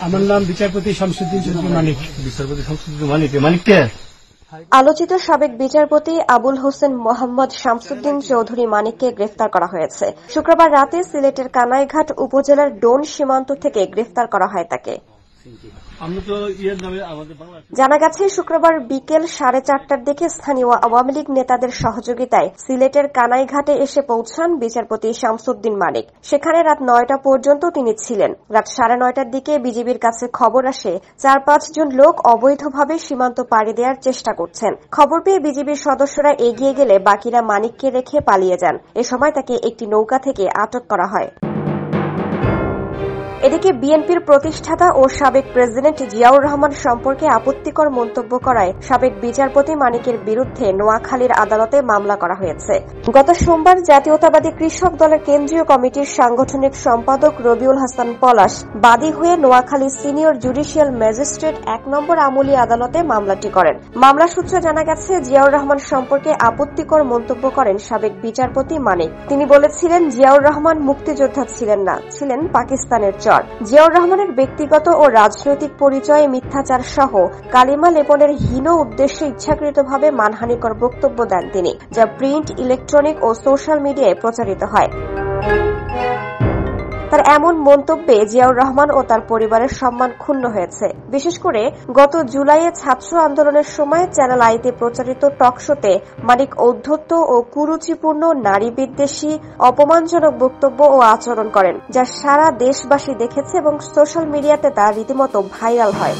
আমার নাম বিচারপতি শামসুদ্দিন চৌধুরী মানিক। বিচারপতি শামসুদ্দিন মানিক কে? আলোচিত সাবেক বিচারপতি আবুল হোসেন মোহাম্মদ শামসুদ্দিন চৌধুরী মানিককে গ্রেফতার করা হয়েছে। শুক্রবার রাতে সিলেটের কানাইঘাট উপজেলার ডোন সীমান্ত থেকে গ্রেফতার করা হয় তাকে। জানা গেছে, শুক্রবার বিকেল 4:30টার দিকে স্থানীয় আওয়ামী লীগ নেতাদের সহযোগিতায় সিলেটের কানাইঘাটে এসে পৌঁছান বিচারপতি শামসুদ্দিন মানিক। সেখানে রাত 9টা পর্যন্ত তিনি ছিলেন। রাত 9:30টার দিকে বিজিবির কাছে খবর আসে 4-5 জন লোক অবৈধভাবে সীমান্ত পাড়ি দেওয়ার চেষ্টা করছেন। খবর পেয়ে বিজিবির সদস্যরা এগিয়ে গেলে বাকিরা মানিককে রেখে পালিয়ে যান। এ সময় তাকে একটি নৌকা থেকে আটক করা হয়। এদিকে বিএনপির প্রতিষ্ঠাতা ও সাবেক প্রেসিডেন্ট জিয়াউর রহমান সম্পর্কে আপত্তিকর মন্তব্য করায় সাবেক বিচারপতি মানিকের বিরুদ্ধে নোয়াখালীর আদালতে মামলা করা হয়েছে। গত সোমবার জাতীয়তাবাদী কৃষক দলের কেন্দ্রীয় কমিটির সাংগঠনিক সম্পাদক রবিউল হাসান পলাশ বাদী হয়ে নোয়াখালী সিনিয়র জুডিশিয়াল ম্যাজিস্ট্রেট 1 নম্বর আমলি আদালতে মামলাটি করেন। মামলা সূত্রে জানা গেছে, জিয়াউর রহমান সম্পর্কে আপত্তিকর মন্তব্য করেন সাবেক বিচারপতি মানিক। তিনি বলেছিলেন, জিয়াউর রহমান মুক্তিযোদ্ধা ছিলেন না, ছিলেন পাকিস্তানের চর। জিয়াউর রহমানের ব্যক্তিগত ও রাজনৈতিক পরিচয়ে মিথ্যাচার সহ কালিমা লেপনের হীন উদ্দেশ্যে ইচ্ছাকৃতভাবে মানহানিকর বক্তব্য দেন তিনি, যা প্রিন্ট, ইলেকট্রনিক ও সোশ্যাল মিডিয়ায় প্রচারিত হয়। তার এমন মন্তব্যে জিয়াউর রহমান ও তার পরিবারের সম্মান ক্ষুণ্ণ হয়েছে। বিশেষ করে গত জুলাইয়ে ছাত্র আন্দোলনের সময় চ্যানেল আইতে প্রচারিত টকশোতে মানিক ঔদ্ধত্য ও কুরুচিপূর্ণ, নারী বিদ্বেষী, অপমানজনক বক্তব্য ও আচরণ করেন, যা সারা দেশবাসী দেখেছে এবং সোশ্যাল মিডিয়াতে তা রীতিমতো ভাইরাল হয়।